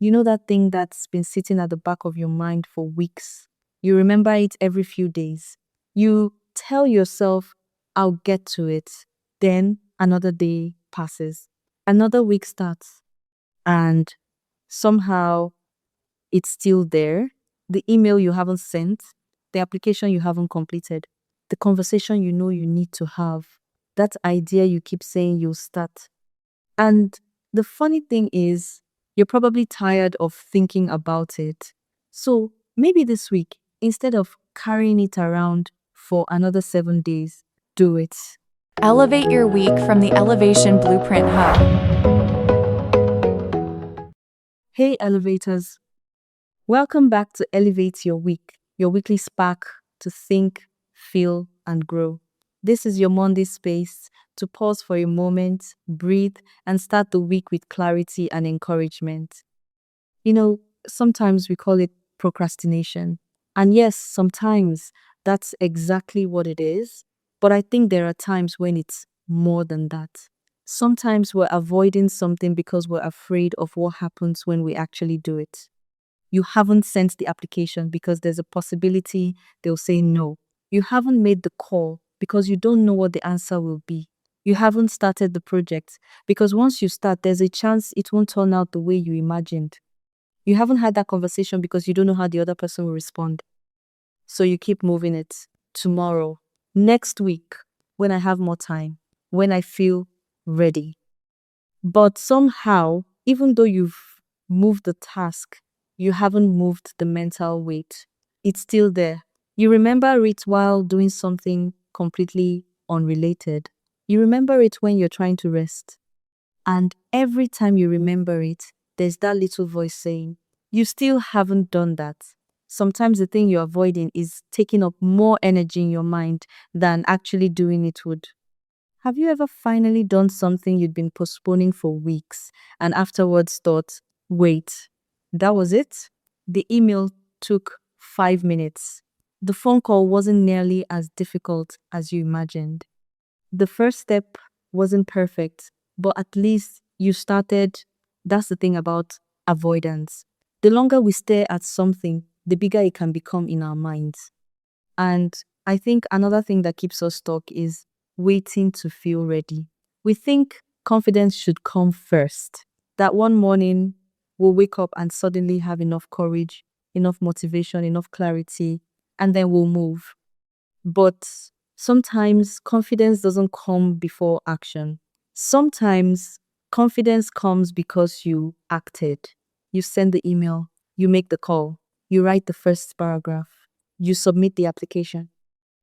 You know that thing that's been sitting at the back of your mind for weeks. You remember it every few days. You tell yourself, I'll get to it. Then another day passes. Another week starts. And somehow it's still there. The email you haven't sent, the application you haven't completed, the conversation you know you need to have, that idea you keep saying you'll start. And the funny thing is, you're probably tired of thinking about it. So maybe this week, instead of carrying it around for another 7 days, do it. Elevate your week from the Elevation Blueprint Hub. Hey, elevators. Welcome back to Elevate Your Week, your weekly spark to think, feel, and grow. This is your Monday space to pause for a moment, breathe, and start the week with clarity and encouragement. Sometimes we call it procrastination. And yes, sometimes that's exactly what it is. But I think there are times when it's more than that. Sometimes we're avoiding something because we're afraid of what happens when we actually do it. You haven't sent the application because there's a possibility they'll say no. You haven't made the call because you don't know what the answer will be. You haven't started the project because once you start, there's a chance it won't turn out the way you imagined. You haven't had that conversation because you don't know how the other person will respond. So you keep moving it. Tomorrow, next week, when I have more time, when I feel ready. But somehow, even though you've moved the task, you haven't moved the mental weight. It's still there. You remember it while doing something completely unrelated. You remember it when you're trying to rest. And every time you remember it, there's that little voice saying, you still haven't done that. Sometimes the thing you're avoiding is taking up more energy in your mind than actually doing it would. Have you ever finally done something you'd been postponing for weeks and afterwards thought, wait, that was it? The email took 5 minutes. The phone call wasn't nearly as difficult as you imagined. The first step wasn't perfect, but at least you started. That's the thing about avoidance. The longer we stare at something, the bigger it can become in our minds. And I think another thing that keeps us stuck is waiting to feel ready. We think confidence should come first. That one morning we'll wake up and suddenly have enough courage, enough motivation, enough clarity, and then we'll move. But sometimes confidence doesn't come before action. Sometimes confidence comes because you acted. You send the email, you make the call, you write the first paragraph, you submit the application,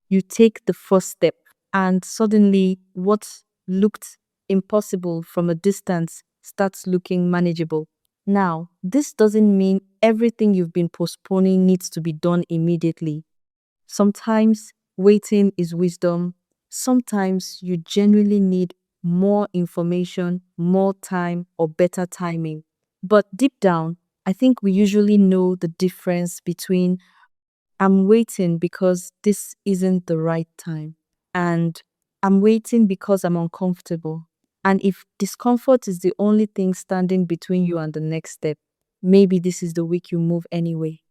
you take the first step, and suddenly what looked impossible from a distance starts looking manageable. Now, this doesn't mean everything you've been postponing needs to be done immediately. Sometimes waiting is wisdom. Sometimes you genuinely need more information, more time, or better timing. But deep down, I think we usually know the difference between I'm waiting because this isn't the right time and I'm waiting because I'm uncomfortable. And if discomfort is the only thing standing between you and the next step, maybe this is the week you move anyway.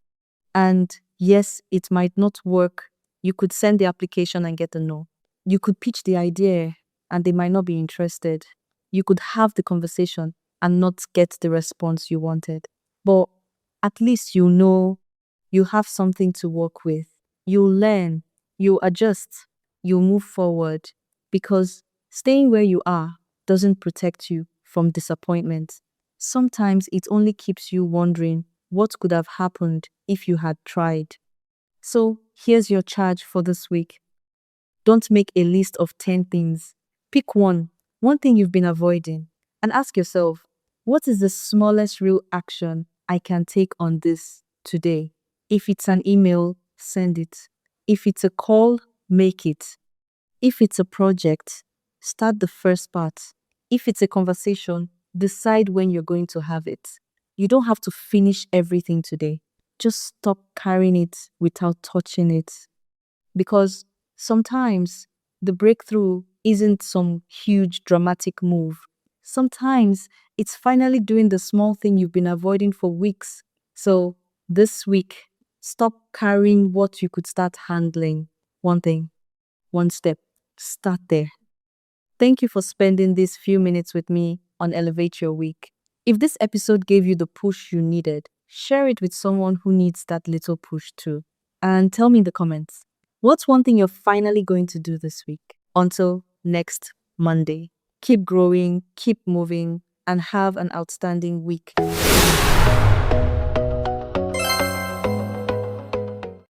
And yes, it might not work. You could send the application and get a no. You could pitch the idea and they might not be interested. You could have the conversation and not get the response you wanted. But at least you know you have something to work with. You'll learn, you'll adjust, you'll move forward because staying where you are doesn't protect you from disappointment. Sometimes it only keeps you wondering what could have happened if you had tried. So here's your charge for this week. Don't make a list of 10 things. Pick one thing you've been avoiding, and ask yourself, what is the smallest real action I can take on this today? If it's an email, send it. If it's a call, make it. If it's a project, start the first part. If it's a conversation, decide when you're going to have it. You don't have to finish everything today. Just stop carrying it without touching it. Because sometimes the breakthrough isn't some huge dramatic move. Sometimes It's finally doing the small thing you've been avoiding for weeks. So, this week, stop carrying what you could start handling. One thing, one step. Start there. Thank you for spending these few minutes with me on Elevate Your Week. If this episode gave you the push you needed, share it with someone who needs that little push too. And tell me in the comments, what's one thing you're finally going to do this week? Until next Monday, keep growing, keep moving, and have an outstanding week.